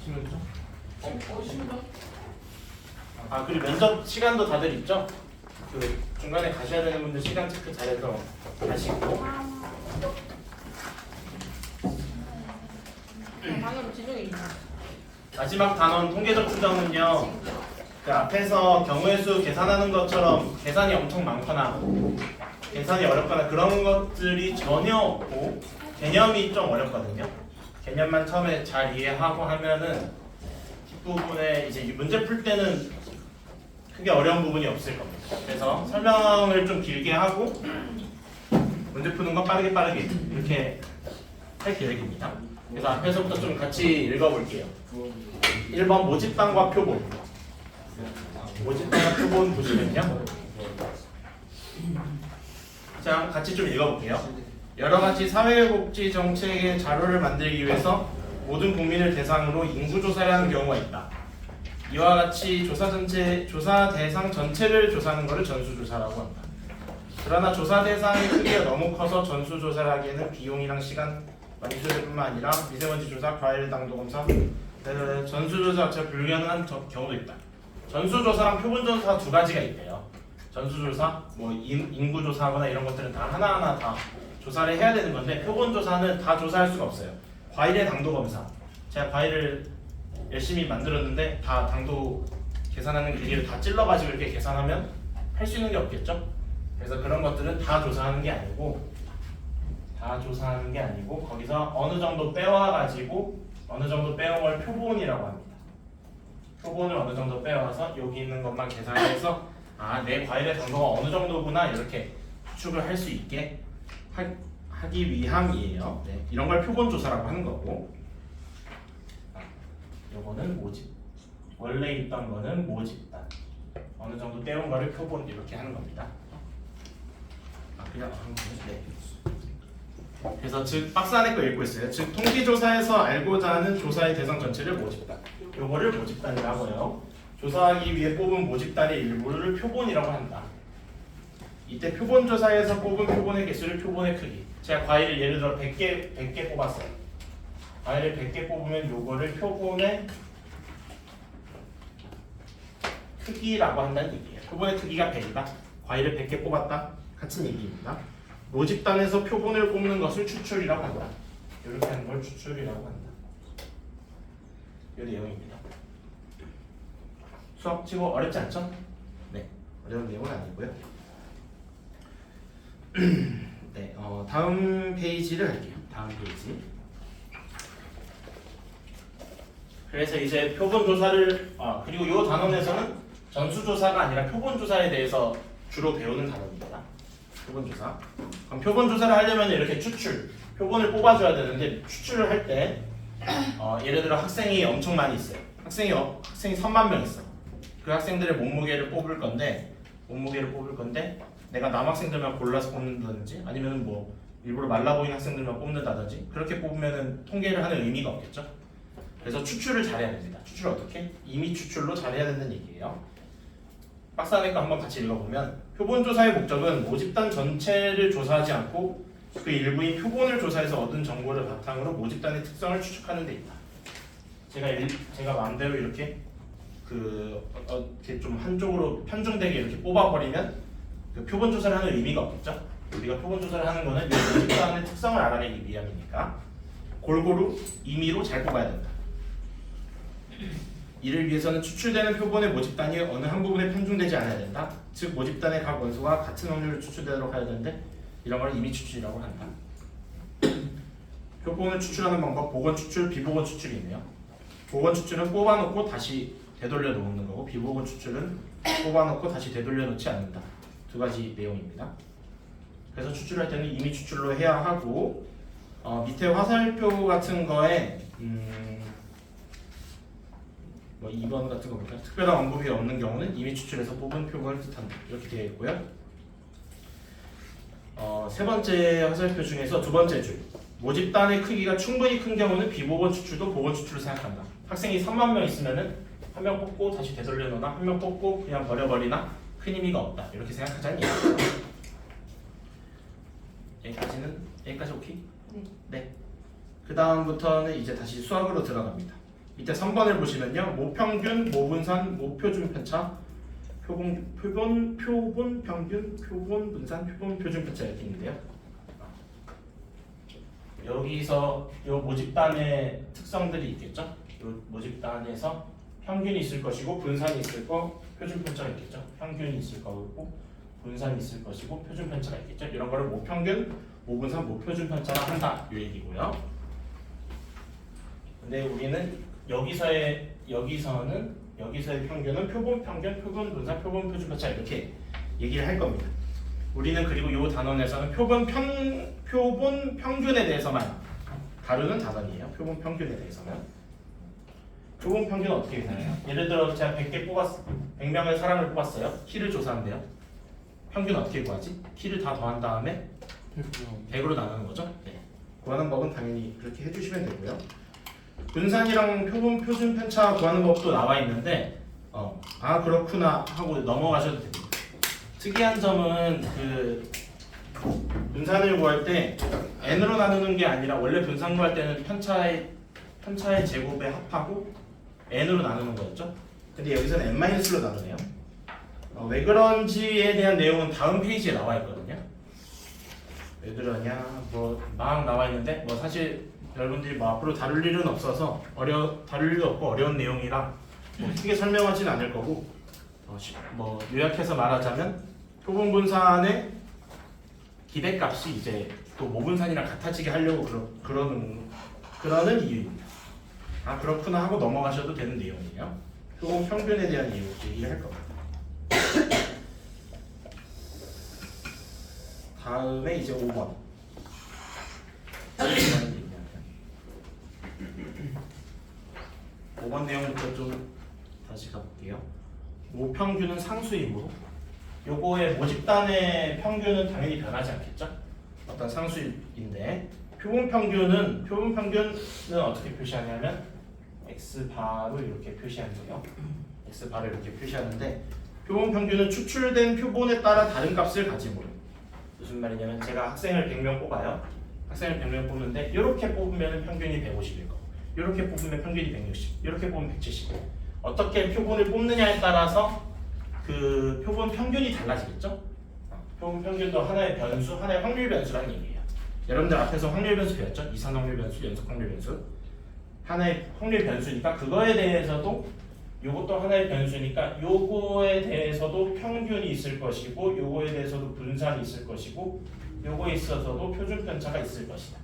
심했죠? 심다. 아 그리고 면접 시간도 다들 있죠? 그 중간에 가셔야 되는 분들 시간 체크 잘해서 가시고 방으로 진영이 있나? 마지막 단원 통계적 추정은요 그 앞에서 경우의 수 계산하는 것처럼 계산이 엄청 많거나 계산이 어렵거나 그런 것들이 전혀 없고 개념이 좀 어렵거든요. 개념만 처음에 잘 이해하고 하면은 뒷부분에 이제 문제 풀 때는 크게 어려운 부분이 없을 겁니다. 그래서 설명을 좀 길게 하고 문제 푸는 건 빠르게 이렇게 할 계획입니다. 그래서 앞에서부터 좀 같이 읽어볼게요. 1번 모집단과 표본. 모집단과 표본 보시면요. 자, 같이 좀 읽어볼게요. 여러 가지 사회복지 정책의 자료를 만들기 위해서 모든 국민을 대상으로 인구조사를 하는 경우가 있다. 이와 같이 조사 대상 전체를 조사하는 것을 전수조사라고 한다. 그러나 조사 대상의 크기가 너무 커서 전수조사를 하기에는 비용이랑 시간 많이 들을 뿐만 아니라 미세먼지 조사, 과일 당도 검사, 전수조사 자체가 불가능한 경우도 있다. 전수조사랑 표본조사 두 가지가 있대요. 전수조사, 뭐 인구조사하거나 이런 것들은 다 하나하나 다 조사를 해야 되는 건데 표본조사는 다 조사할 수가 없어요. 과일의 당도 검사. 제가 과일을 열심히 만들었는데 다 당도 계산하는 기계를 다 찔러가지고 이렇게 계산하면 할 수 있는 게 없겠죠? 그래서 그런 것들은 다 조사하는 게 아니고 거기서 어느 정도 빼와가지고 어느 정도 빼온 걸 표본이라고 합니다. 표본을 어느 정도 빼와서 여기 있는 것만 계산해서 내 과일의 당도가 어느 정도구나 이렇게 추측을 할 수 있게 하기 위함이에요. 네, 이런 걸 표본조사라고 하는 거고 요거는 모집. 원래 있던 거는 모집단. 어느 정도 떼온 거를 표본 이렇게 하는 겁니다. 그냥 하는 거죠. 네. 그래서 즉 박스 안에 거 읽고 있어요. 즉 통계조사에서 알고자 하는 조사의 대상 전체를 모집단. 요거를 모집단이라고 해요. 조사하기 위해 뽑은 모집단의 일부를 표본이라고 한다. 이때 표본조사에서 뽑은 표본의 개수를 표본의 크기. 제가 과일을 예를 들어 100개 뽑았어요. 과일을 100개 뽑으면 요거를 표본의 크기라고 한다는 얘기예요. 표본의 크기가 100이다. 과일을 100개 뽑았다. 같은 얘기입니다. 모집단에서 표본을 뽑는 것을 추출이라고 한다. 이렇게 하는 걸 추출이라고 한다. 이 내용입니다. 수학 치고 어렵지 않죠? 네, 어려운 내용은 아니고요. 네, 다음 페이지를 할게요. 다음 페이지. 그래서 이제 표본 조사를 그리고 이 단원에서는 전수 조사가 아니라 표본 조사에 대해서 주로 배우는 단원입니다. 표본 조사. 그럼 표본 조사를 하려면 이렇게 추출, 표본을 뽑아줘야 되는데 추출을 할 때 예를 들어 학생이 엄청 많이 있어요. 학생이 3만 명 있어. 그 학생들의 몸무게를 뽑을 건데 내가 남학생들만 골라서 뽑는다든지 아니면 뭐 일부러 말라 보이는 학생들만 뽑는다든지 그렇게 뽑으면 통계를 하는 의미가 없겠죠. 그래서 추출을 잘해야 됩니다. 추출 어떻게? 임의 추출로 잘해야 된다는 얘기예요. 박스 안에 거 한번 같이 읽어보면 표본 조사의 목적은 모집단 전체를 조사하지 않고 그 일부인 표본을 조사해서 얻은 정보를 바탕으로 모집단의 특성을 추측하는 데 있다. 제가 마음대로 이렇게 이렇게 좀 한쪽으로 편중되게 이렇게 뽑아버리면 그 표본 조사를 하는 의미가 없겠죠. 우리가 표본 조사를 하는 거는 이 모집단의 특성을 알아내기 위함이니까 골고루 임의로 잘 뽑아야 된다. 이를 위해서는 추출되는 표본의 모집단이 어느 한 부분에 편중되지 않아야 된다. 즉 모집단의 각 원소가 같은 확률로 추출되도록 해야 되는데 이런 걸 임의 추출이라고 한다. 표본을 추출하는 방법, 복원 추출, 비복원 추출이 있네요. 복원 추출은 뽑아놓고 다시 되돌려 놓는 거고 비복원 추출은 뽑아놓고 다시 되돌려 놓지 않는다. 두 가지 내용입니다. 그래서 추출할 때는 임의 추출로 해야 하고 밑에 화살표 같은 거에 뭐 2번 같은 거 볼까요? 특별한 언급이 없는 경우는 임의 추출에서 뽑은 표본을 뜻한다. 이렇게 되어 있고요. 세 번째 화살표 중에서 두 번째 줄 모집단의 크기가 충분히 큰 경우는 비복원 추출도 복원 추출을 생각한다. 학생이 3만 명 있으면은 한 명 뽑고 다시 되돌려 놓나 한 명 뽑고 그냥 버려버리나 큰 의미가 없다. 이렇게 생각하자는 얘기예요. 여기까지 오케이? 네. 그 다음부터는 이제 다시 수학으로 들어갑니다. 이때 3번을 보시면요. 모평균, 모분산, 모표준 편차, 표본 평균, 표본 분산, 표본 표준 편차 이렇게 있는데요. 여기서 이 모집단의 특성들이 있겠죠. 이 모집단에서 평균이 있을 것이고 분산이 있을 거, 표준 편차가 있겠죠. 평균이 있을 거고 분산이 있을 것이고 표준 편차가 있겠죠. 이런 거를 모평균, 모분산, 모표준 편차라 한다 이 얘기고요. 근데 우리는 여기서의 평균은 표본 평균, 표본 분산, 표본 표준 편차 이렇게 얘기를 할 겁니다. 우리는 그리고 이 단원에서는 표본 평균에 대해서만 다루는 단원이에요. 표본 평균에 대해서만. 표본 평균은 어떻게 되나요? 예를 들어 제가 100명의 사람을 뽑았어요. 키를 조사한대요. 평균 어떻게 구하지? 키를 다 더한 다음에 100으로 나누는 거죠. 네. 구하는 법은 당연히 그렇게 해주시면 되고요. 분산이랑 표본 표준 편차 구하는 법도 나와 있는데 그렇구나 하고 넘어가셔도 됩니다. 특이한 점은 그 분산을 구할 때 n으로 나누는 게 아니라 원래 분산 구할 때는 편차의 제곱에 합하고 n으로 나누는 거였죠. 근데 여기서는 n-로 나누네요. 왜 그런지에 대한 내용은 다음 페이지에 나와 있거든요. 왜 그러냐 막 나와 있는데 사실 여러분들이 앞으로 다룰 일은 없어서 다룰 일도 없고 어려운 내용이라 크게 설명하진 않을 거고 요약해서 말하자면 표본 분산의 기대값이 이제 또 모분산이랑 같아지게 하려고 그러는 이유입니다. 그렇구나 하고 넘어가셔도 되는 내용이에요. 표본 평균에 대한 이유 얘기를 할 겁니다. 다음에 이제 5번. 5번 내용부터 좀 다시 가볼게요. 모평균은 상수이므로 요거의 모집단의 평균은 당연히 변하지 않겠죠? 어떤 상수인데 표본 평균은 어떻게 표시하냐면 x바로 이렇게 표시하는데요. x바로 이렇게 표시하는데 표본 평균은 추출된 표본에 따라 다른 값을 가지므로 무슨 말이냐면 제가 학생을 100명 뽑아요. 학생을 100명 뽑는데 이렇게 뽑으면 평균이 150일 거고 이렇게 뽑으면 평균이 160, 이렇게 뽑으면 170. 어떻게 표본을 뽑느냐에 따라서 그 표본 평균이 달라지겠죠? 표본 평균도 하나의 변수, 하나의 확률 변수라는 얘기예요. 여러분들 앞에서 확률 변수 배웠죠? 이산 확률 변수, 연속 확률 변수. 하나의 확률 변수니까 그거에 대해서도 요것도 하나의 변수니까 요거에 대해서도 평균이 있을 것이고 요거에 대해서도 분산이 있을 것이고 요거에 있어서도 표준 편차가 있을 것이다.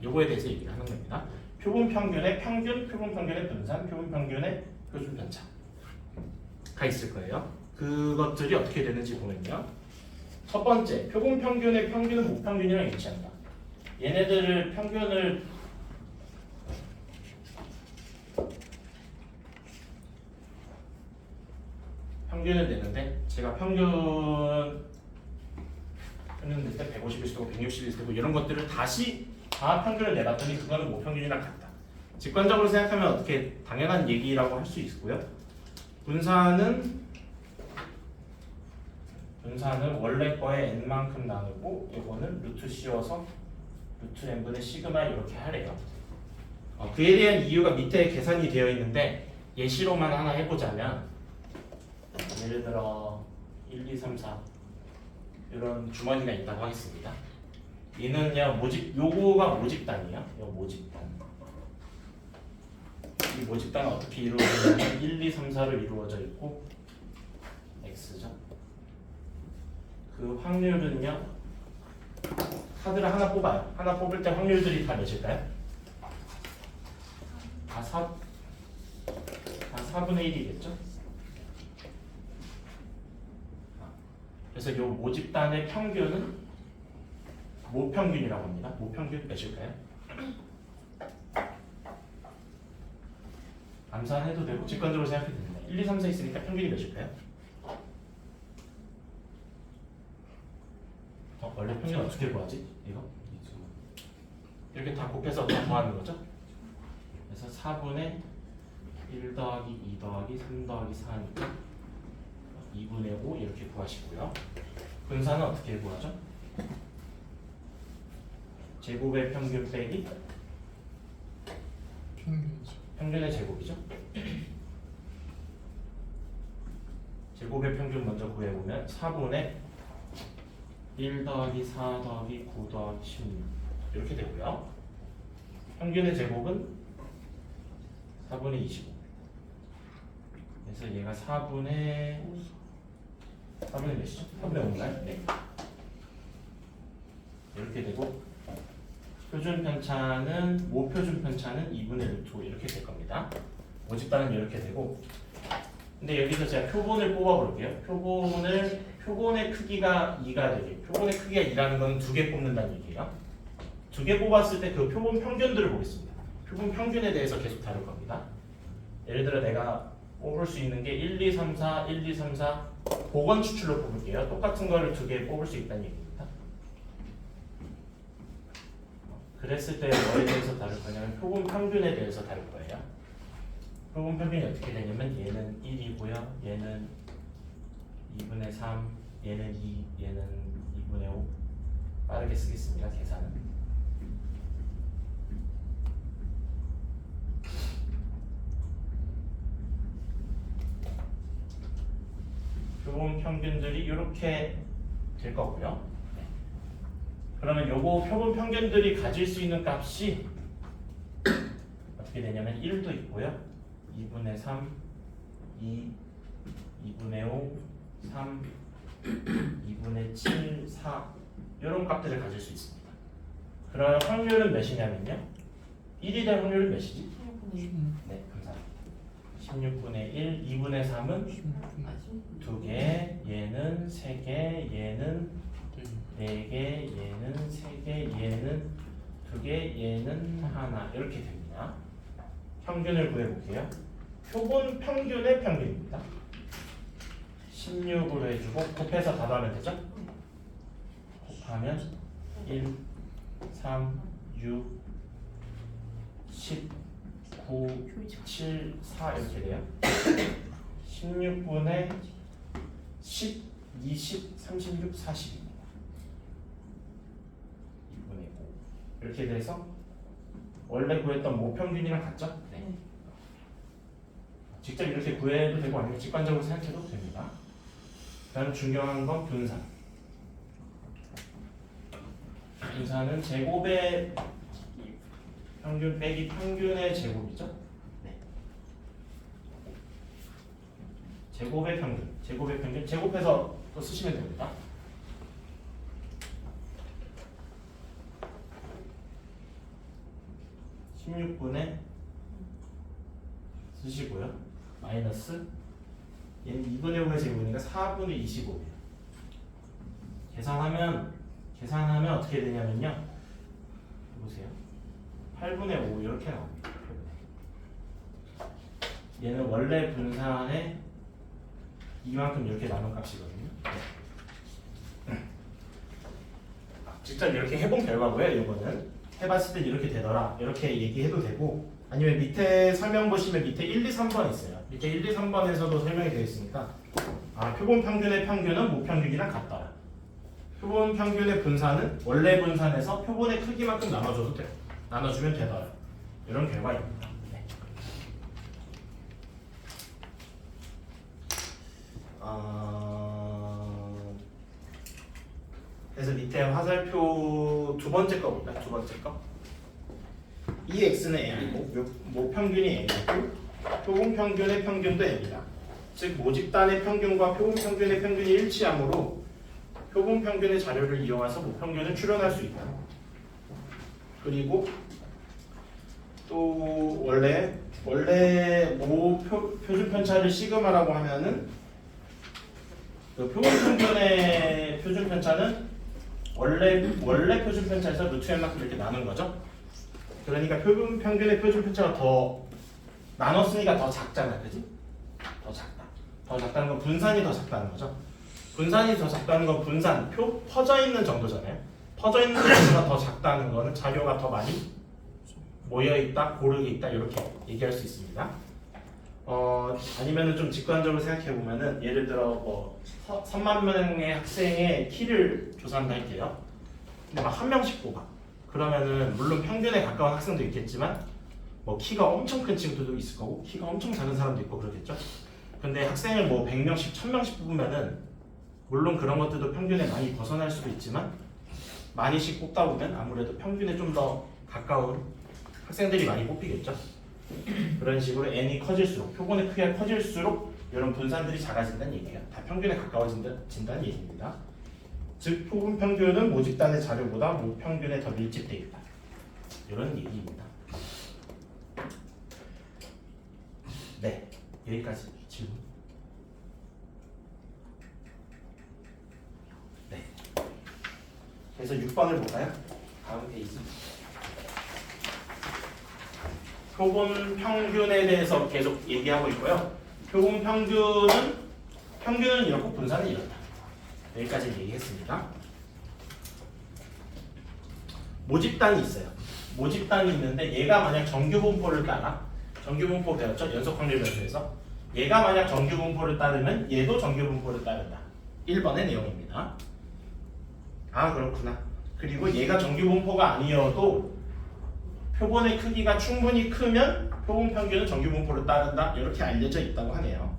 요거에 대해서 얘기를 하는 겁니다. 표본 평균의 평균, 표본 평균의 분산, 표본 평균의 표준 편차가 있을 거예요. 그것들이 어떻게 되는지 보면요. 첫 번째, 표본 평균의 평균은 모평균이랑 일치한다. 얘네들을 평균을 내는데 제가 평균 낼 때 150일 수도 있고 160일 수도 있고 이런 것들을 다시 다 평균을 내봤더니 그거는 모평균이랑 같다. 직관적으로 생각하면 어떻게 당연한 얘기라고 할 수 있고요. 분산은 원래 거에 n만큼 나누고 이거는 루트 씌워서 루트 n분의 시그마 이렇게 하래요. 그에 대한 이유가 밑에 계산이 되어 있는데 예시로만 하나 해보자면 예를 들어 1, 2, 3, 4 이런 주머니가 있다고 하겠습니다. 얘는요 요거가 모집단이에요. 요 모집단. 이 모집단은 어떻게 이루어지냐면 1, 2, 3, 4로 이루어져 있고 x죠. 그 확률은요 카드를 하나 뽑아요. 하나 뽑을 때 확률들이 다 몇일까요? 다 4분의 1이겠죠? 그래서 요 모집단의 평균은 모평균이라고 합니다. 모평균 몇일까요? 암산해도 되고 직관적으로 생각해도 됩니다. 1, 2, 3, 4 있으니까 평균이 몇일까요? 원래 평균 어떻게 구하지? 이거? 이렇게 다 곱해서 다 더하는 거죠? 그래서 4분의 1 더하기 2 더하기 3 더하기 4니까 2분의 5 이렇게 구하시고요. 분산은 어떻게 구하죠? 제곱의 평균 빼기 평균의 제곱이죠. 제곱의 평균 먼저 구해보면 4분의 1 더하기 4 더하기 9 더하기 16 이렇게 되고요. 평균의 제곱은 4분의 25. 그래서 얘가 4분의 몇이죠? 4분의 5인가요? 네. 이렇게 되고 표준 편차는 모표준 편차는 2분의 루트 5 이렇게 될 겁니다. 모집단은 이렇게 되고 근데 여기서 제가 표본을 뽑아 볼게요. 표본의 크기가 2가 되게 표본의 크기가 2라는 건 2개 뽑는다는 얘기예요. 2개 뽑았을 때 그 표본 평균들을 보겠습니다. 표본 평균에 대해서 계속 다룰 겁니다. 예를 들어 내가 뽑을 수 있는 게 1, 2, 3, 4, 1, 2, 3, 4 복원 추출로 뽑을게요. 똑같은 거를 2개 뽑을 수 있다는 얘기입니다. 그랬을 때 뭐에 대해서 다룰 거냐면 표본 평균에 대해서 다룰 거예요. 표본 평균이 어떻게 되냐면 얘는 1이고요. 얘는 2분의 3, 얘는 2, 얘는 2분의 5 빠르게 쓰겠습니다. 계산은 표본 평균들이 이렇게 될 거고요. 네. 그러면 요거 표본 평균들이 가질 수 있는 값이 어떻게 되냐면 1도 있고요. 2분의 3, 2, 2분의 5, 3, 2분의 7, 4 이런 값들을 가질 수 있습니다. 그럼 확률은 몇이냐면요. 1이 될 확률은 몇이지? 네, 감사합니다. 16분의 1, 2분의 3은 2개, 얘는 3개, 얘는 4개, 얘는 3개, 얘는 2개, 얘는 하나 이렇게 됩니다. 평균을 구해볼게요. 표본 평균의 평균입니다. 16으로 해주고 곱해서 다 더하면 되죠? 곱하면 1, 3, 6, 10, 9, 7, 4 이렇게 돼요. 16분의 10, 20, 36, 40입니다. 2분의 5 이렇게 돼서 원래 구했던 모평균이랑 같죠? 네. 직접 이렇게 구해도 되고 아니면 직관적으로 생각해도 됩니다. 다음 중요한 건 분산. 분산은 제곱의 평균 빼기 평균의 제곱이죠. 네. 제곱의 평균, 제곱해서 또 쓰시면 됩니다. (16분의) 쓰시고요. 마이너스 얘는 2분의 5의 제곱이니까 4분의 25예요. 계산하면 어떻게 되냐면요. 보세요. 8분의 5 이렇게 나옵니다. 얘는 원래 분산에 이만큼 이렇게 나눈 값이거든요. 직접 이렇게 해본 결과고요. 이거는 해봤을 때 이렇게 되더라. 이렇게 얘기해도 되고 아니면 밑에 설명 보시면 밑에 1, 2, 3번 있어요. 밑에 1, 2, 3번에서도 설명이 되어 있으니까 표본 평균의 평균은 모평균이랑 같더라. 표본 평균의 분산은 원래 분산에서 표본의 크기만큼 나눠줘도 돼요. 나눠주면 되더라. 이런 결과입니다. 네. 그래서 밑에 화살표 두 번째 거 볼까요? 두 번째 거. 이 x는 m이고 모평균이 m이고 표본 평균의 평균도 m이다. 즉 모집단의 평균과 표본 평균의 평균이 일치하므로 표본 평균의 자료를 이용해서 모평균을 추론할 수 있다. 그리고 또 원래 표준 편차를 시그마라고 하면은 그 표본 평균의 표준 편차는 원래 표준 편차에서 루트 n만큼 이렇게 나눈 거죠. 그러니까 표본 평균의 표준 편차가 더 나눴으니까 더 작잖아, 그지? 더 작다. 더 작다는 건 분산이 더 작다는 거죠. 분산이 더 작다는 건 분산 퍼져 있는 정도잖아요. 퍼져 있는 정도가 더 작다는 거는 자료가 더 많이 모여 있다, 고르게 있다 이렇게 얘기할 수 있습니다. 아니면은 좀 직관적으로 생각해 보면은 예를 들어 3만 명의 학생의 키를 조사한다 할게요. 근데 막 한 명씩 뽑아. 그러면은 물론 평균에 가까운 학생도 있겠지만 뭐 키가 엄청 큰 친구들도 있을 거고 키가 엄청 작은 사람도 있고 그러겠죠. 근데 학생을 뭐 100명씩 1000명씩 뽑으면은 물론 그런 것들도 평균에 많이 벗어날 수도 있지만 많이씩 뽑다 보면 아무래도 평균에 좀 더 가까운 학생들이 많이 뽑히겠죠. 그런 식으로 n이 커질수록 표본의 크기가 커질수록 이런 분산들이 작아진다는 얘기예요. 다 평균에 가까워진다는 얘기입니다. 즉 표본 평균은 모집단의 자료보다 모평균에 더 밀집되어 있다. 이런 얘기입니다. 네, 여기까지 질문. 네. 그래서 6번을 볼까요? 다음 페이지. 표본 평균에 대해서 계속 얘기하고 있고요. 표본 평균은 이렇고 분산은 이렇다. 여기까지 얘기했습니다. 모집단이 있어요. 모집단이 있는데 얘가 만약 정규분포를 따라 정규분포 배웠죠? 연속확률 변수에서 얘가 만약 정규분포를 따르면 얘도 정규분포를 따른다. 1번의 내용입니다. 아 그렇구나. 그리고 얘가 정규분포가 아니어도 표본의 크기가 충분히 크면 표본 평균은 정규분포를 따른다. 이렇게 알려져 있다고 하네요.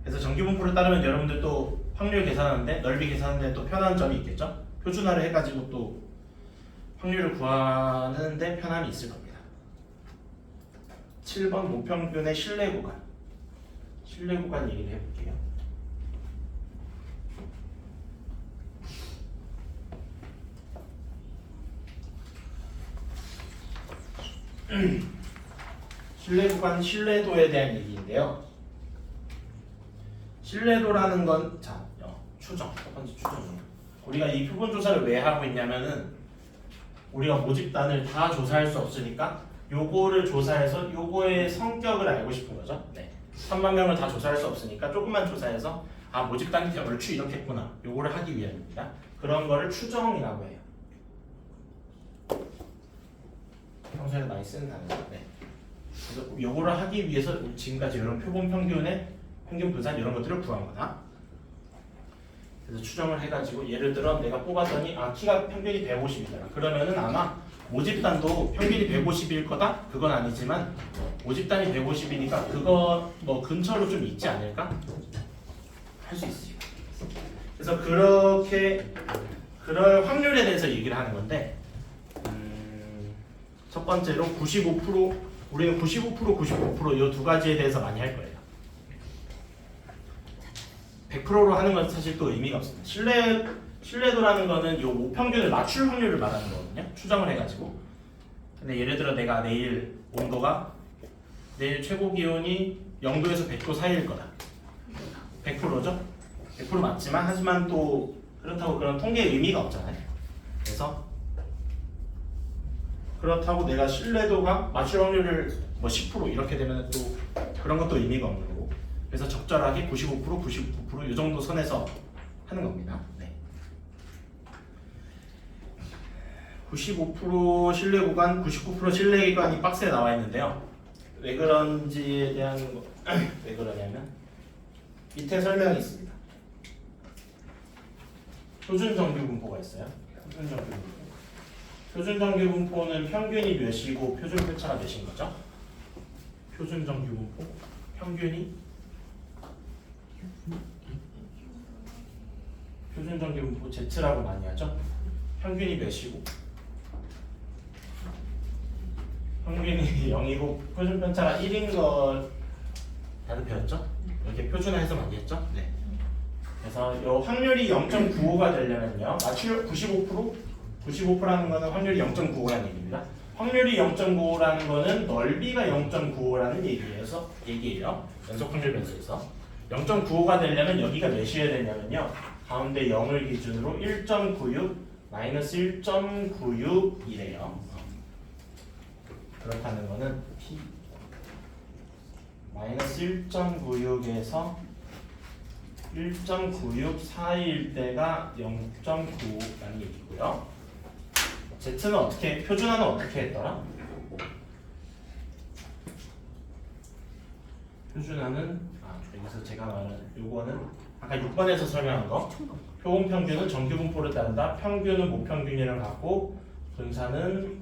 그래서 정규분포를 따르면 여러분들 또 확률 계산하는데 넓이 계산하는데 또 편한 점이 있겠죠? 표준화를 해가지고 또 확률을 구하는데 편함이 있을 겁니다. 7번 모평균의 신뢰 구간. 신뢰 구간 얘기를 해볼게요. 신뢰 구간 신뢰도에 대한 얘기인데요. 신뢰도라는 건 자, 추정. 첫 번째 추정이에요. 우리가 이 표본 조사를 왜 하고 있냐면은 우리가 모집단을 다 조사할 수 없으니까 요거를 조사해서 요거의 성격을 알고 싶은 거죠. 네. 3만 명을 다 조사할 수 없으니까 조금만 조사해서 아 모집단이 얼추 이렇겠구나. 요거를 하기 위함입니다. 그런 거를 추정이라고 해요. 평소에 많이 쓰는 단어죠. 네. 그래서 요거를 하기 위해서 지금까지 이런 표본 평균의 평균 분산 이런 것들을 구한 거다. 그래서 추정을 해가지고 예를 들어 내가 뽑았더니 아 키가 평균이 150이더라. 그러면은 아마 모집단도 평균이 150일 거다? 그건 아니지만 모집단이 150이니까 그거 뭐 근처로 좀 있지 않을까? 할 수 있어요. 그래서 그렇게 그럴 확률에 대해서 얘기를 하는 건데 첫 번째로 95% 우리는 95% 이 두 가지에 대해서 많이 할 거예요. 100%로 하는 건 사실 또 의미가 없습니다. 신뢰도라는 거는 이 모평균을 맞출 확률을 말하는 거거든요. 추정을 해가지고. 근데 예를 들어 내가 내일 온도가 내일 최고 기온이 0도에서 100도 사이일 거다. 100%죠? 100% 맞지만 하지만 또 그렇다고 그런 통계의 의미가 없잖아요. 그래서 그렇다고 내가 신뢰도가 맞출 확률을 뭐 10% 이렇게 되면 또 그런 것도 의미가 없는 거고. 그래서 적절하게 95%, 99% 이 정도 선에서 하는 겁니다. 네. 95% 신뢰 구간, 99% 신뢰 기간이 박스에 나와 있는데요. 왜 그런지에 대한 왜 그러냐면 밑에 설명이 있습니다. 표준 정규 분포가 있어요. 표준 정규 분포. 표준 정규 분포는 평균이 몇이고 표준 편차가 몇인 거죠? 표준 정규 분포 표준 정규 분포 Z라고 많이 하죠. 평균이 몇이고 평균이 0이고 표준 편차가 1인 거 다들 배웠죠? 이렇게 표준화해서 많이 했죠? 네. 그래서 이 확률이 0.95가 되려면요. 맞출 95%라는 거는 확률이 0.95라는 얘기입니다. 확률이 0.95라는 거는 넓이가 0.95라는 얘기예요. 연속 확률 변수에서 0.95가 되려면 여기가 몇이어야 되냐면요. 가운데 0을 기준으로 1.96 마이너스 1.96이래요. 그렇다는 거는 P 마이너스 1.96에서 1.96 사이일 때가 0.95라는 얘기고요. Z는 어떻게 표준화는 어떻게 했더라? 표준화는 여기서 제가 말하는 요거는 아까 6번에서 설명한 거 표본 평균은 정규 분포를 따른다. 평균은 모평균이랑 같고 분산은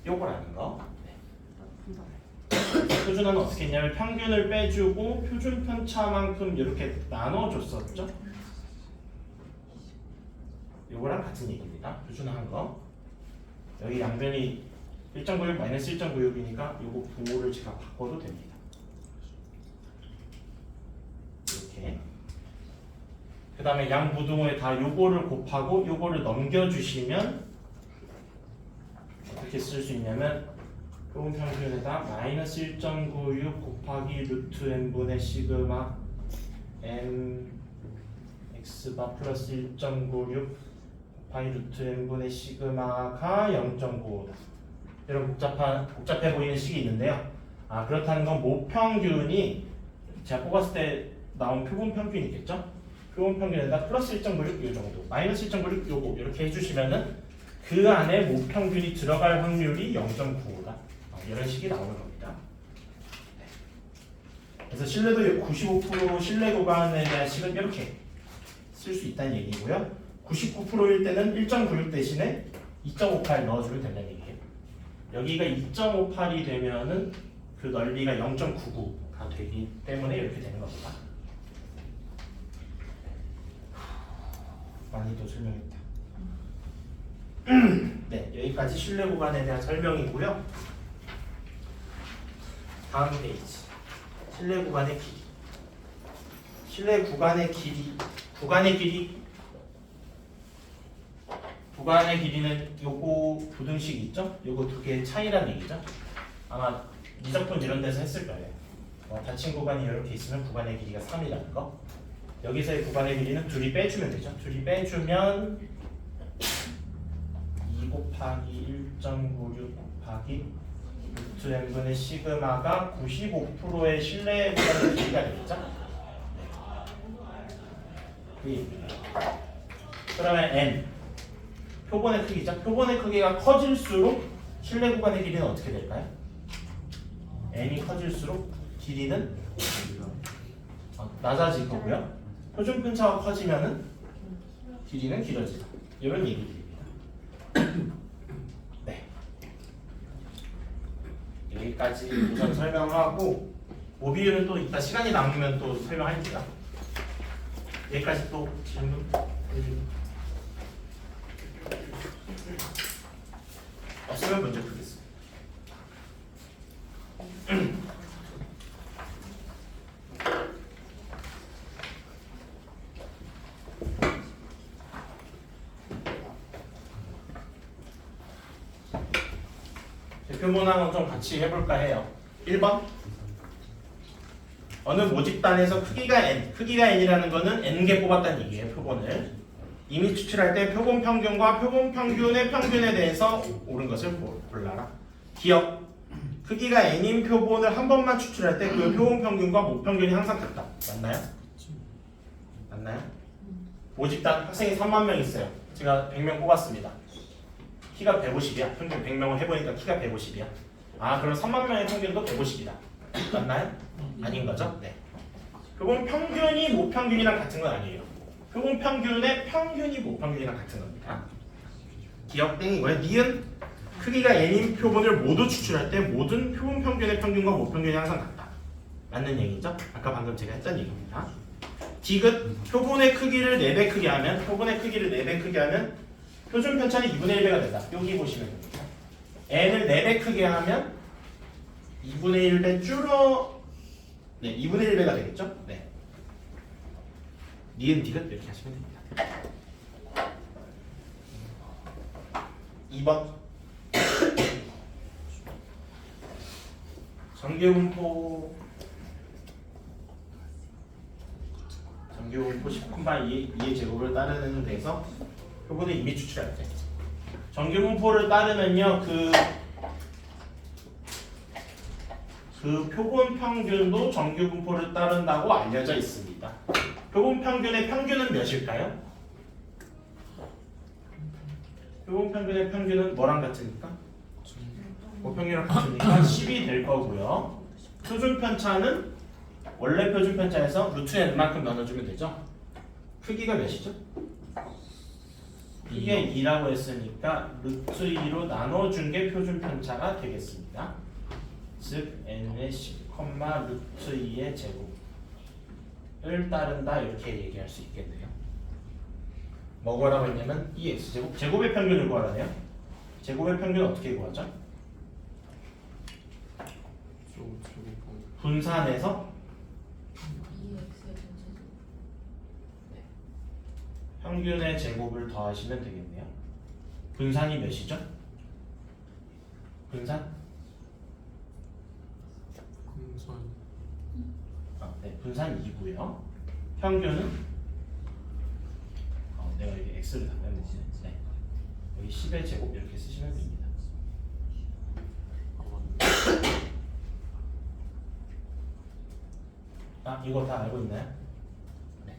요거라는 거. 네. 표준화는 어떻게 했냐면 평균을 빼주고 표준 편차만큼 이렇게 나눠줬었죠. 요거랑 같은 얘기입니다. 표준화한 거. 여기 양변이 1.96 마이너스 1.96이니까 요거 부호를 제가 바꿔도 됩니다. 이렇게. 그 다음에 양부등호에 다 요거를 곱하고 요거를 넘겨주시면 어떻게 쓸 수 있냐면 표본 평균에다 마이너스 1.96 곱하기 루트 n분의 시그마 n x바 플러스 1.96 곱하기 루트 n분의 시그마가 0.95다. 이런 복잡해 보이는 식이 있는데요. 그렇다는 건 모평균이 제가 뽑았을 때 나온 표본 평균이겠죠? 표본 평균에다 플러스 1.96 이 정도, 마이너스 1.96 요거 이렇게 해주시면은 그 안에 모평균이 들어갈 확률이 0.95다. 이런 식이 나오는 겁니다. 그래서 신뢰도 95% 신뢰 구간에 대한 식은 이렇게 쓸 수 있다는 얘기고요. 99%일 때는 1.96 대신에 2.58 넣어주면 된다는 얘기예요. 여기가 2.58이 되면은 그 넓이가 0.99가 되기 때문에 이렇게 되는 겁니다. 많이 또 설명했다. 네, 여기까지 신뢰 구간에 대한 설명이고요. 다음 페이지. 신뢰 구간의 길이. 신뢰 구간의 길이. 구간의 길이는 요거 부등식 있죠? 요거 두 개의 차이란 얘기죠? 아마 미적분 이런 데서 했을 거예요. 닫힌 구간이 이렇게 있으면 구간의 길이가 3이라는 거. 여기서의 구간의 길이는 둘이 빼주면 되죠? 둘이 빼주면 2 곱하기 1.96 곱하기 루트 n분의 시그마가 95%의 신뢰 구간의 길이가 되겠죠? 그러면 n 표본의 크기죠? 표본의 크기가 커질수록 신뢰 구간의 길이는 어떻게 될까요? n이 커질수록 길이는 낮아질 거고요. 표준 편차가 커지면은 길이는 길어지다. 이런 얘기들입니다. 네. 여기까지 우선 설명하고 모비율은 또 이따 시간이 남으면 또 설명할게요. 여기까지 또 질문 없으면 문제 풀겠습니다. 표본항은 좀 같이 해볼까 해요. 1번 어느 모집단에서 크기가 n이라는 거는 n개 뽑았다는 얘기예요. 표본을 이미 추출할 때 표본 평균과 표본 평균의 평균에 대해서 옳은 것을 골라라. 기억 크기가 n인 표본을 한 번만 추출할 때 그 표본 평균과 모평균이 항상 같다. 맞나요? 맞나요? 모집단 학생이 3만 명 있어요. 제가 100명 뽑았습니다. 키가 150이야. 평균 100명을 해보니까 키가 150이야. 그럼 3만 명의 평균도 150이다. 맞나요? 아닌 거죠? 네. 표본 평균이 모평균이랑 같은 건 아니에요. 표본 평균의 평균이 모평균이랑 같은 겁니다. 기억 땡이고요. 니은 크기가 n인 표본을 모두 추출할 때 모든 표본 평균의 평균과 모평균이 항상 같다. 맞는 얘기죠? 아까 방금 제가 했던 얘기입니다. 디귿 표본의 크기를 4배 크게 하면 표준 편차는 2분의 1배가 된다. 여기 보시면 됩니다. n을 4배 크게 하면 2분의 1배 줄어 2분의 1배가 되겠죠? 네. 니은 디귿 이렇게 하시면 됩니다. 2번 정규분포 10콤마 2의 제곱을 따르는 데서 표본을 이미 추출할 때 정규분포를 따르면요 그 표본 평균도 정규분포를 따른다고 알려져 있습니다. 표본 평균의 평균은 몇일까요? 표본 평균의 평균은 뭐랑 같으니까? 모평균이랑 같으니까 10이 될 거고요. 표준 편차는 원래 표준 편차에서 루트 n만큼 나눠주면 되죠. 크기가 몇이죠? 이게 2라고 했으니까 루트 2로 나눠준 게 표준 편차가 되겠습니다. 즉 n의 10, 루트 2의 제곱을 따른다 이렇게 얘기할 수 있겠네요. 뭐 구하라고 했냐면 이 x제곱, 제곱의 평균을 구하라네요. 제곱의 평균은 어떻게 구하죠? 분산해서 2x의 전체제곱. 네. 평균의 제곱을 더하시면 되겠네요. 분산이 몇이죠? 분산? 네, 분산 2고요. 평균은 내가 여기 x를 다 뺐네. 네. 여기 10의 제곱 이렇게 쓰시면 됩니다. 이거 다 알고 있나요? 네.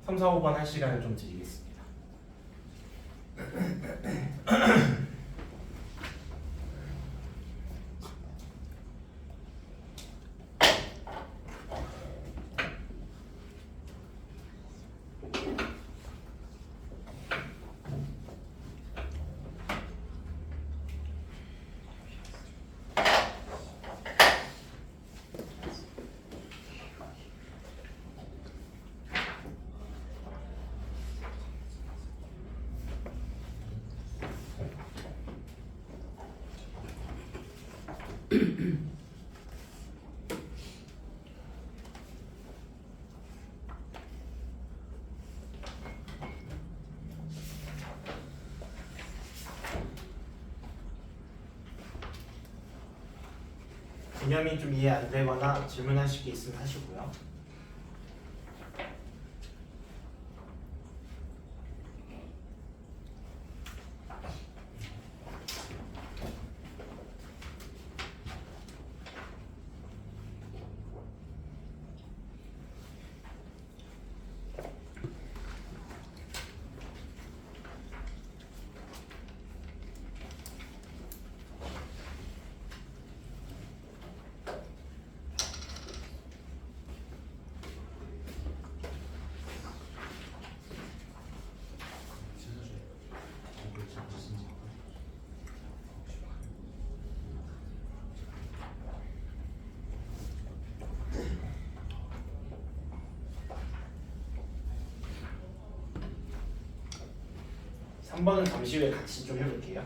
3, 4, 5번 할 시간을 좀 드리겠습니다. 개념이 좀 이해 안 되거나 질문하실 게 있으면 하시고요. 한 번은 잠시 후에 같이 좀 해볼게요.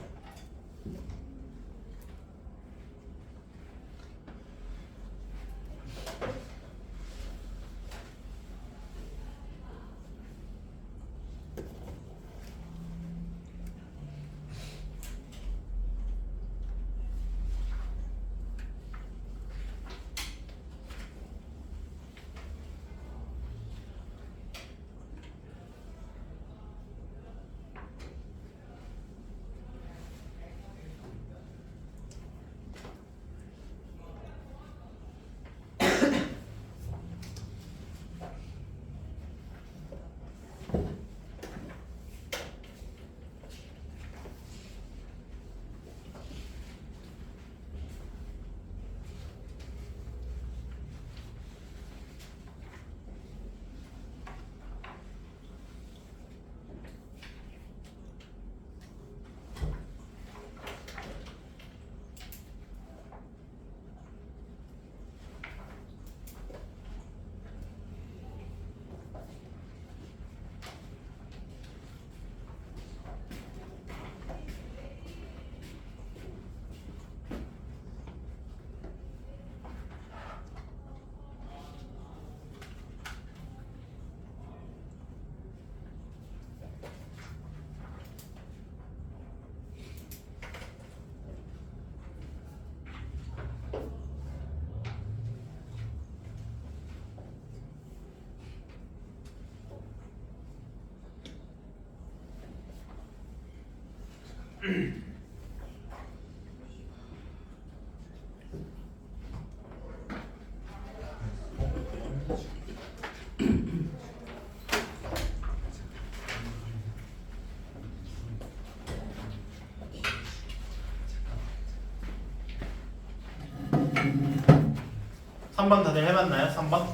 삼 번 다들 해봤나요? 3번?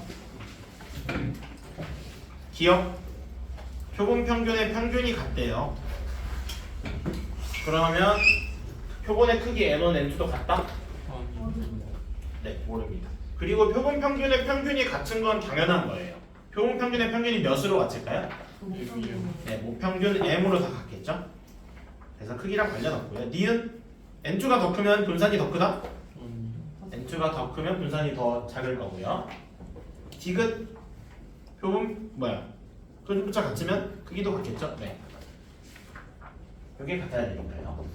기억? 표본 평균의 평균이 같대요. 그러면 표본의 크기 n1, n2도 같다? 아니. 네, 모릅니다. 그리고 표본 평균의 평균이 같은 건 당연한 거예요. 표본 평균의 평균이 몇으로 같을까요? 네, 모평균 m으로 다 같겠죠? 그래서 크기랑 관련 없고요. 니은 n2가 더 크면 분산이 더 크다? n2가 더 크면 분산이 더 작을 거고요. 디귿 표본 뭐야? 숫자 같으면 크기도 같겠죠? 네. 이게 같아야 되니까요.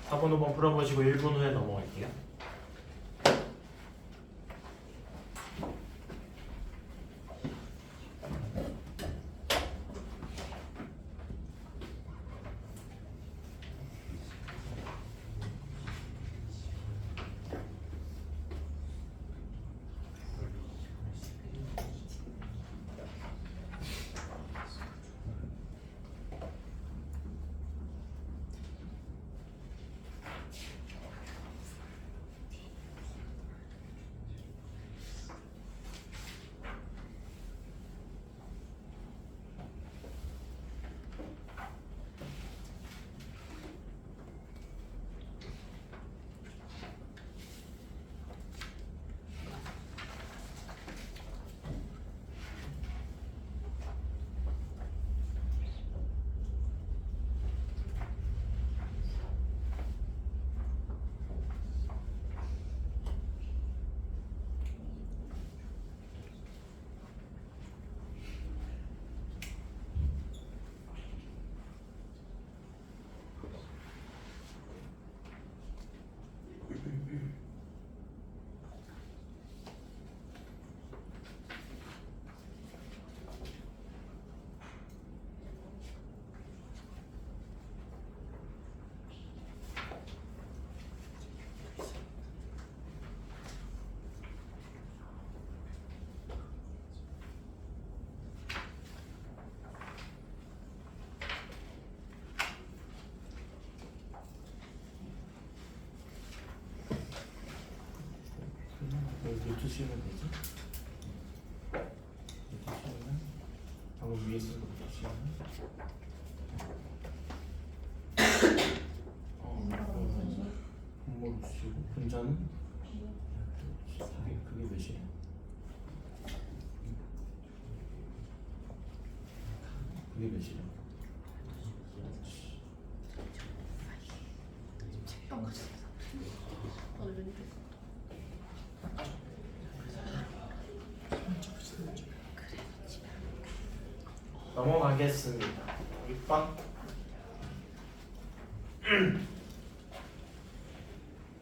(4번) (5번) 풀어보시고 1분 후에 넘어갈게요. 몇 시면 되지? 몇 시면 방금 위에 쓴 거 몇 시면? 분모를 주시고 분자는 그게 몇이야? 그게 몇이야? 책방 갔어. 왼쪽. 넘어가겠습니다. 6번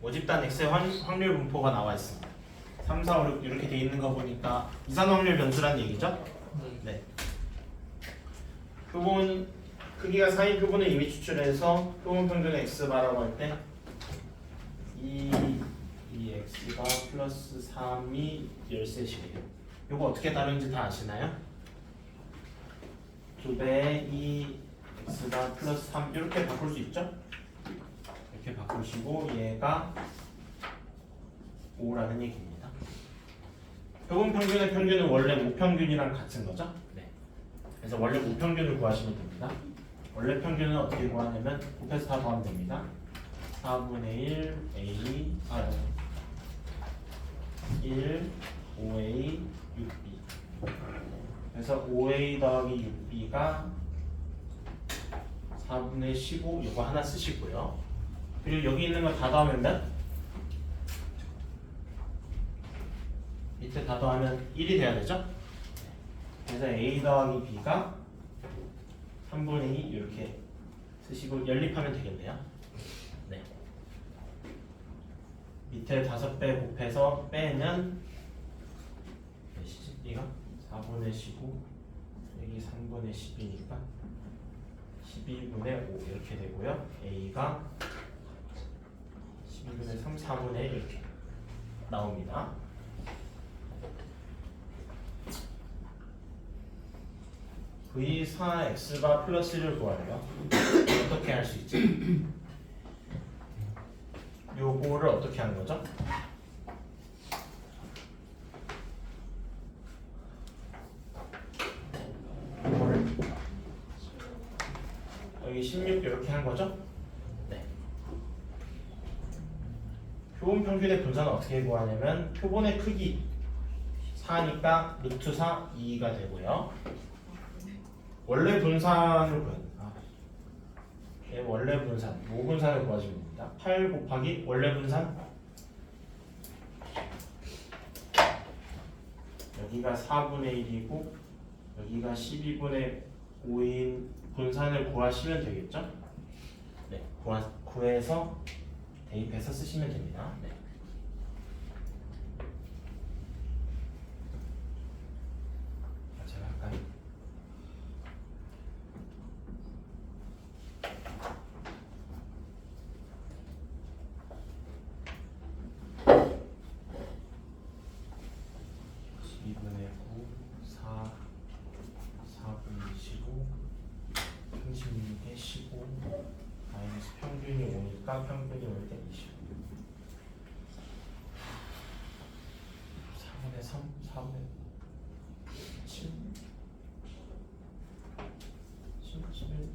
모집단 X의 확률 분포가 나와 있습니다. 3, 4, 5, 6 이렇게 돼 있는 거 보니까 이산 확률 변수란 얘기죠? 네. 표본 크기가 4인 표본을 이미 추출해서 표본 평균 X바라고 할 때 이 X가 플러스 3이 13이에요. 이거 어떻게 다른지 다 아시나요? 2배의 2x가 플러스 3 이렇게 바꿀 수 있죠? 이렇게 바꾸시고 얘가 5라는 얘기입니다. 표본 평균의 평균은 원래 모평균이랑 같은 거죠? 네. 그래서 원래 모평균을 구하시면 됩니다. 원래 평균은 어떻게 구하냐면 곱해서 다 더하면 됩니다. 4분의 1 a 1 5a 6b 그래서 5a 더하기 6b가 4분의 15 이거 하나 쓰시고요. 그리고 여기 있는 거 다 더하면 몇? 밑에 다 더하면 1이 돼야 되죠? 그래서 a 더하기 b가 3분의 2 이렇게 쓰시고 연립하면 되겠네요. 네. 밑에 5배 곱해서 빼면 몇이지? 이거? 4분의 15 여기 3분의 10이니까 12분의 5 이렇게 되고요. A가 12분의 3, 4분의 1 이렇게 나옵니다. V4X가 플러스 1을 구하래요. 어떻게 할 수 있지? 요거를 어떻게 하는 거죠? 여기 16 이렇게 한 거죠? 네. 표본 평균의 분산은 어떻게 구하냐면 표본의 크기 4니까 루트 4 2가 되고요. 원래 분산을 구해요. 원래 분산, 모분산을 구하시면 됩니다. 8 곱하기 원래 분산 여기가 4분의 1이고 여기가 12분의 5인 분산을 구하시면 되겠죠? 네, 구해서 대입해서 쓰시면 됩니다. 네. 제가 할까요? 평균이 5니까 평균이 올 때 20. 4분의 3, 4분의 7, 11.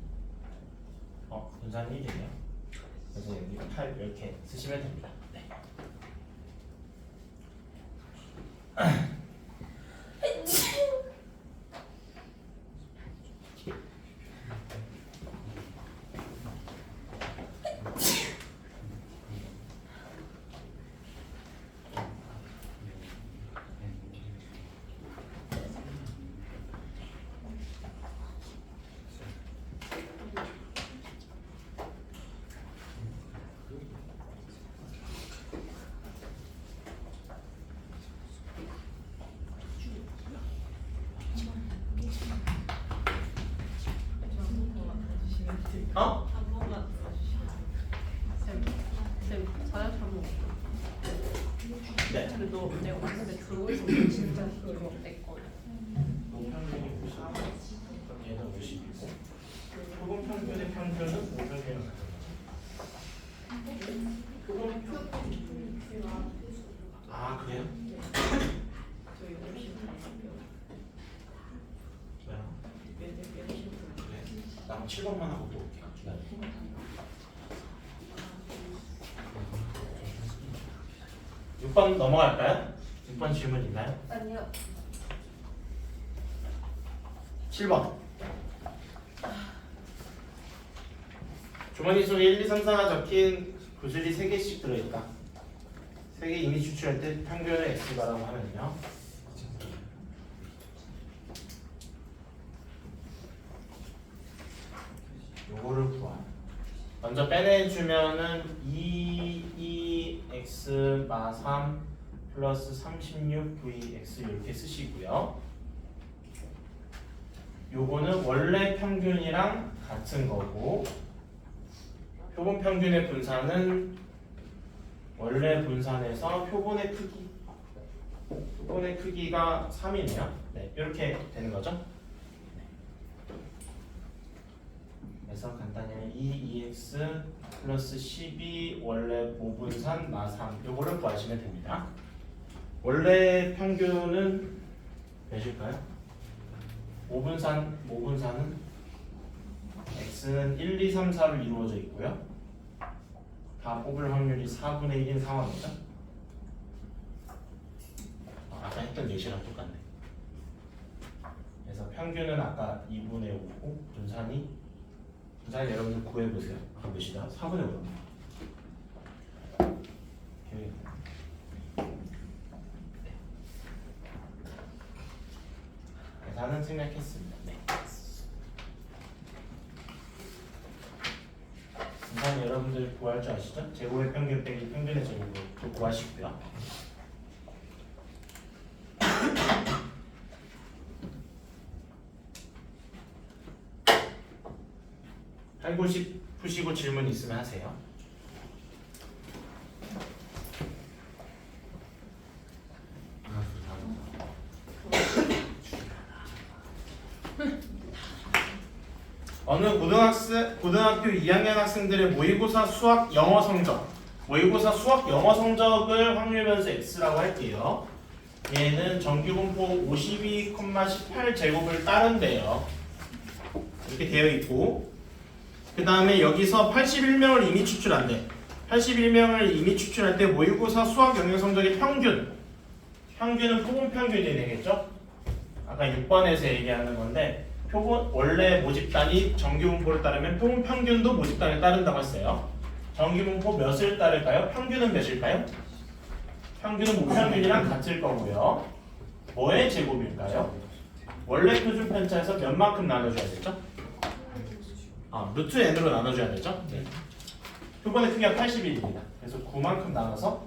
분산이 1이네요. 그래서 여기 8 이렇게 쓰시면 됩니다. 네. 어? 한 번만 쌤 사약 한번 네. 근데 너 내가 봤을 때 들고 있으면 진짜 그거 됐거든. 평균이 50. 그럼 얘는 50이고 표본 평균의 평균은 5평균이랑 같은 거죠. 아 그래요? 저희 50 왜요? 그래. 나 7번만 하고 또 올게요. 기다려. 6번 넘어갈까요? 6번 질문 있나요? 아니요. 7번. 주머니 속에 1, 2, 3, 4가 적힌 구슬이 3개씩 들어있다. 3개 이미 추출할 때 평균의 x가라고 하면요. 요거를 구하. 먼저 빼내주면은 2x 마 3 플러스 36vx 이렇게 쓰시고요. 요거는 원래 평균이랑 같은 거고 표본 평균의 분산은 원래 분산에서 표본의 크기가 3이네요. 네, 이렇게 되는 거죠. 그래서 간단히 2x 플러스 12 원래 모분산 마 3 요거를 구하시면 됩니다. 원래 평균은 몇일까요? 모분산은 x는 1, 2, 3, 4로 이루어져 있고요. 다 뽑을 확률이 4분의 1인 상황이죠. 아까 했던 예시랑 똑같네. 그래서 평균은 아까 2분의 5고 분산이 여러분들 구해보세요. 아까 몇이다? 4분의 5. 계산은 생략했습니다. 네. 분산 여러분들 구할 줄 아시죠? 제곱의 평균 빼기 평균의 제곱을 구하시고요. 890 푸시고 질문 있으면 하세요. 어느 고등학교 2학년 학생들의 모의고사 수학 영어 성적을 확률 변수 x라고 할게요. 얘는 정규분포 52,18 제곱을 따른대요. 이렇게 되어 있고 그 다음에 여기서 81명을 이미 추출한대. 81명을 이미 추출할 때 모의고사 수학 영역 성적의 평균은 표본 평균이 되겠죠? 아까 6번에서 얘기하는 건데 표본 원래 모집단이 정규분포를 따르면 표본 평균도 모집단을 따른다고 했어요. 정규분포 몇을 따를까요? 평균은 몇일까요? 평균은 무평균이랑 같을 거고요. 뭐의 제곱일까요? 원래 표준 편차에서 몇 만큼 나눠줘야 되죠? 루트 n으로 나눠줘야 되죠? 네. 표본의 크기가 81입니다. 그래서 9만큼 나눠서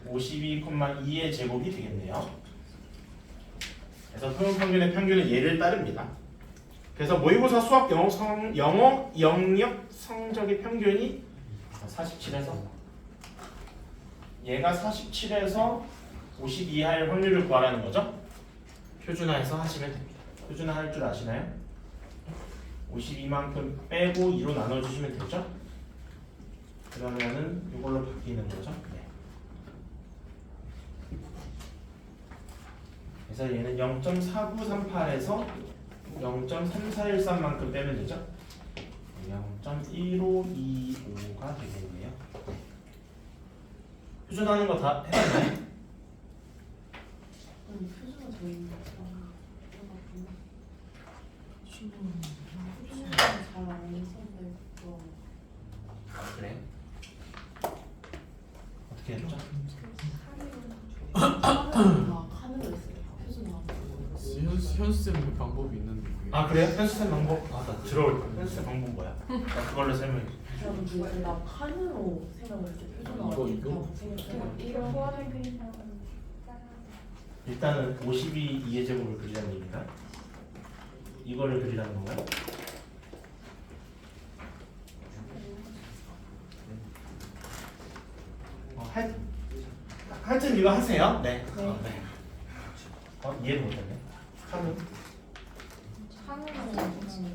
52,2의 제곱이 되겠네요. 그래서 표본 평균의 평균은 얘를 따릅니다. 그래서 모의고사 수학 영역 성적의 평균이 47에서 얘가 47에서 52 할 확률을 구하라는 거죠. 표준화해서 하시면 됩니다. 표준화 할 줄 아시나요? 52만큼 빼고 2로 나눠주시면 되죠. 그러면은 이걸로 바뀌는 거죠. 네. 그래서 얘는 0.4938에서 0.3413만큼 빼면 되죠. 0.1525가 되겠네요. 표준하는 거 다 해봤나요? 표준화 저희 그래? 어떻게 했죠? 현수쌤 방법이 있는데 그게. 그래요? 현수쌤 방법? 나 들어올 거야. 현수쌤 방법 뭐야? 나 그걸로 설명해. 나 칸으로 생각을 했죠. 표준화 이거? 이거 소화된 일단은 52 2의 제곱을 그리라는 얘기인가? 이거를 그리라는 건가요? 하여튼 이거 하세요. 네. 네. 이해를 못했네. 하는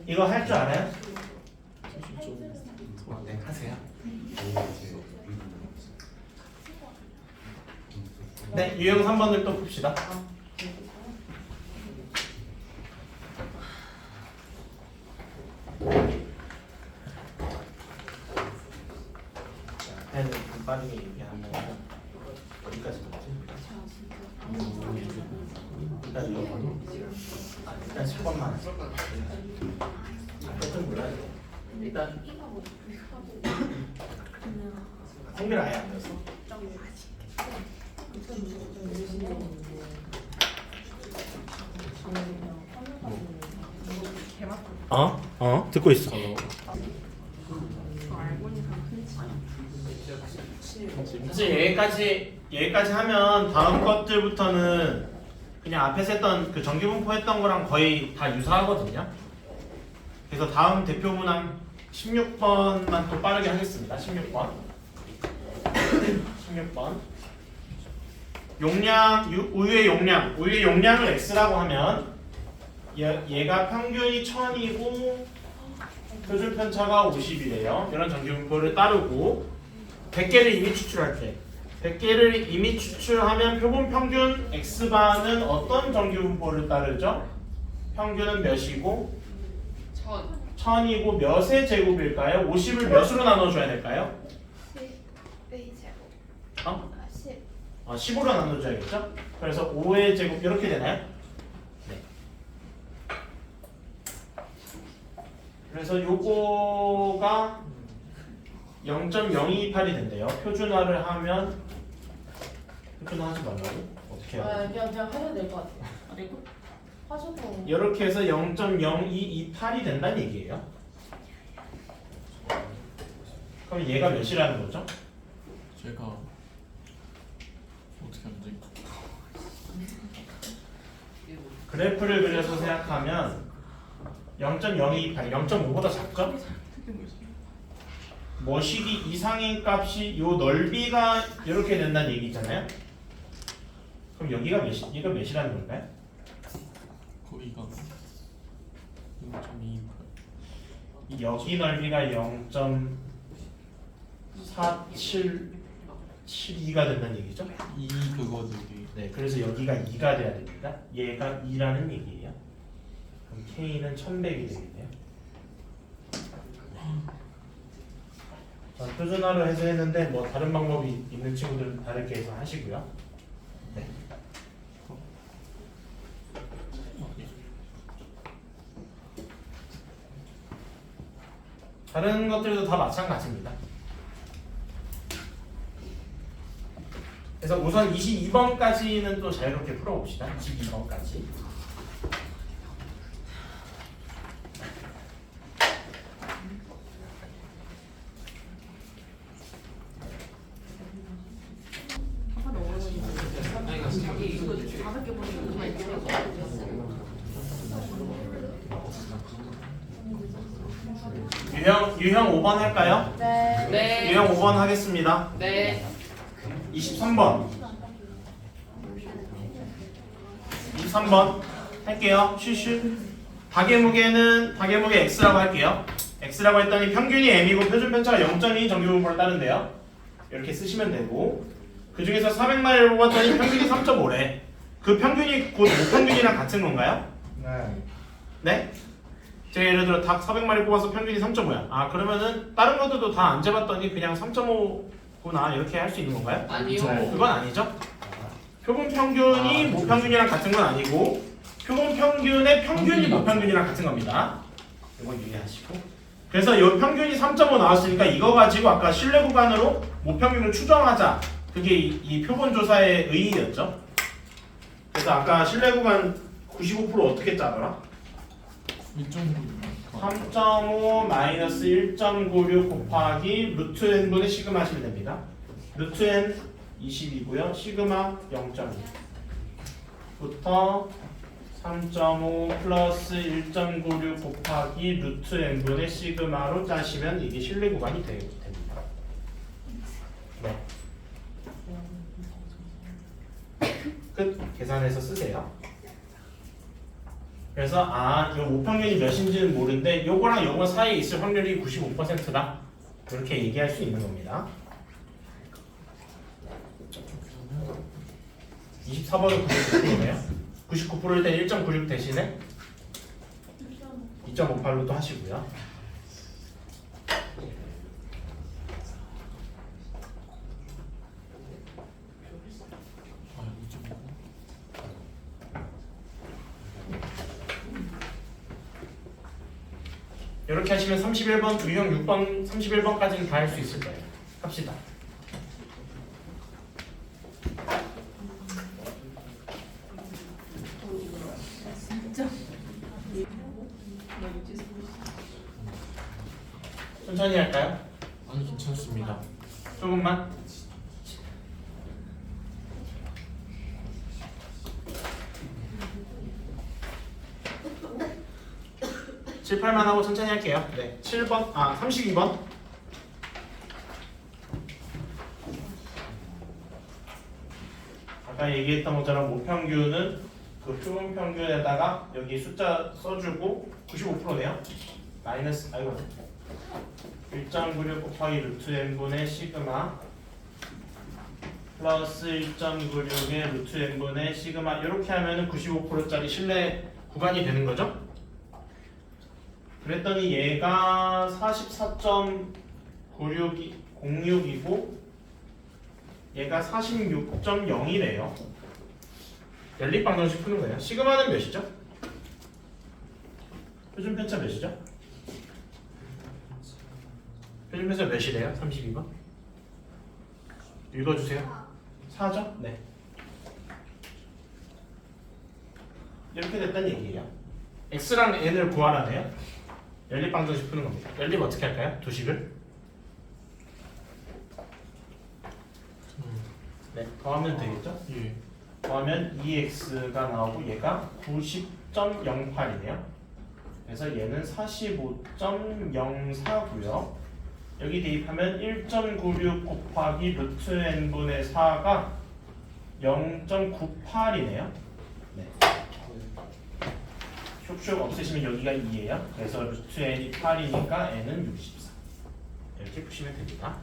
이거 할 줄 알아요? 네, 하세요. 네, 유형 3번을 또 봅시다. 펜을 좀 빠르게 얘기하면 어디까지 보지? 일단 이거 일단 10번만 끝은 몰라야 돼. 일단 성별 아예 안 됐어. 듣고 있어. 사실 여기까지 하면 다음 것들부터는 그냥 앞에서 했던 그 정규분포 했던 거랑 거의 다 유사하거든요. 그래서 다음 대표 문항 16번만 또 빠르게 하겠습니다. 16번. 16번. 우유의 용량을 x라고 하면 얘가 평균이 1000이고 표준 편차가 50이래요. 이런 정규분포를 따르고 100개를 이미 추출할 때 100개를 이미 추출하면 표본 평균 x바는 어떤 정규분포를 따르죠? 평균은 몇이고 1000이고 몇의 제곱일까요? 50을 몇으로 나눠줘야 될까요? 10으로 나눠줘야겠죠? 그래서 5의 제곱 이렇게 되나요? 네. 그래서 요거가 0.028이 된대요. 표준화를 하면 표준화하지 말라고? 어떻게 해야 돼? 그냥 하셔도 될 것 같아요. 하셔도 이렇게 해서 0.0228이 된다는 얘기예요. 그럼 얘가 몇이라는 거죠? 제가 어떻게 하면 돼? 그래프를 그려서 생각하면 0.028, 0.5보다 작죠? 머시기 이상인 값이 요 넓이가 이렇게 된다는 얘기잖아요. 그럼 여기가 얘가 몇이라는 걸까요? 거기가 0.28. 여기 넓이가 0.4772가 된다는 얘기죠? 이 그거들이 네, 그래서 여기가 2가 돼야 됩니다. 얘가 2라는 얘기예요. 그럼 K는 1100이 되겠네요. 자, 표준화를 해서 했는데 뭐 다른 방법이 있는 친구들은 다르게 해서 하시고요. 네. 다른 것들도 다 마찬가지입니다. 그래서 우선 22번까지는 또 자유롭게 풀어봅시다. 22번까지. 아까 어려운데. 이거 5개 보니까 정말 유형 5번 할까요? 네. 유형 5번 하겠습니다. 네. 23번. 23번 할게요. 슈슈. 다개무게는 다개무게 x라고 할게요. x라고 했더니 평균이 m이고 표준 편차가 0.2 정규분모를 따른대요. 이렇게 쓰시면 되고 그 중에서 400마리를 뽑았더니 평균이 3.5래. 그 평균이 곧 무평균이랑 같은 건가요? 네. 네? 제가 예를 들어 닭 400마리 뽑아서 평균이 3.5야. 아 그러면은 다른 것들도 다 안 재봤더니 그냥 3.5구나 이렇게 할 수 있는 건가요? 아니요. 그건 아니죠. 표본 평균이 무평균이랑 같은 건 아니고 표본 평균의 평균이 무평균이랑 같은 겁니다. 이건 유의하시고. 그래서 이 평균이 3.5 나왔으니까 이거 가지고 아까 신뢰 구간으로 무평균을 추정하자. 그게 이 표본 조사의 의의였죠. 그래서 아까 신뢰 구간 95% 어떻게 짜더라? 3.5 마이너스 1.96 곱하기 루트 n분의 시그마 하시면 됩니다. 루트 n 20이고요. 시그마 0.2부터 3.5 플러스 1.96 곱하기 루트 n분의 시그마로 짜시면 이게 신뢰 구간이 됩니다. 네. 끝. 계산해서 쓰세요. 그래서 이 무평균이 몇인지는 모르는데 요거랑 요거 사이에 있을 확률이 95%다. 그렇게 얘기할 수 있는 겁니다. 24번은 99%네요. 99%일 때 1.96 대신에 2.58로 또 하시고요. 이렇게 하시면 31번, 유형 6번, 31번까지는 다 할 수 있을 거예요. 합시다. 천천히 할까요? 아니 괜찮습니다. 조금만. 7, 8만 하고 천천히 할게요. 네, 7번, 32번. 아까 얘기했던 것처럼 모평균은 그 표본 평균에다가 여기 숫자 써주고 95%네요. 마이너스, 1.96 곱하기 루트 n분의 시그마 플러스 1.96의 루트 n분의 시그마 이렇게 하면은 95%짜리 신뢰 구간이 되는 거죠. 그랬더니 얘가 44.06이고 얘가 46.0이래요. 연립방정식 푸는 거예요. 시그마는 몇이죠? 표준 편차 몇이죠? 표준 편차 몇이래요? 32번? 읽어주세요. 4죠? 네. 이렇게 됐다는 얘기예요. x랑 n을 구하라네요. 연립방정식 푸는 겁니다. 연립 어떻게 할까요? 도식을? 네, 더하면 되겠죠? 예. 더하면 2x가 나오고 얘가 90.08이네요. 그래서 얘는 45.04고요. 여기 대입하면 1.96 곱하기 루트 n분의 4가 0.98이네요. 네. 슉슉 없애시면 여기가 2예요. 그래서 루트 n이 8이니까 n은 64. 이렇게 푸시면 됩니다.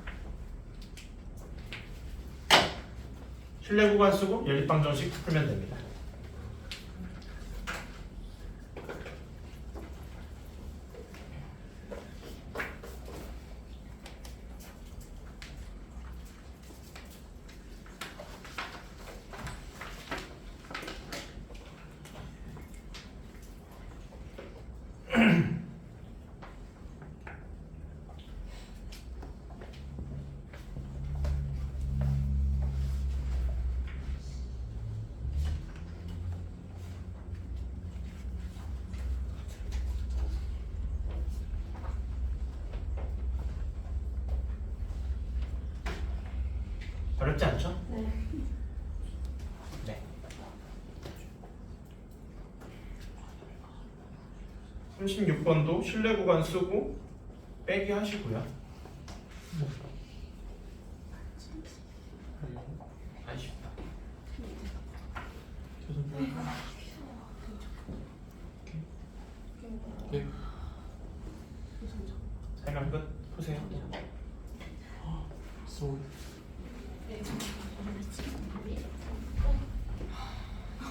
신뢰 구간 쓰고 연립방정식 풀면 됩니다. 어렵지 않죠? 네. 네. 36번도 실내 구간 쓰고 빼기 하시고요. 아이 쉽다. 네. 설명 끝. 보세요. 소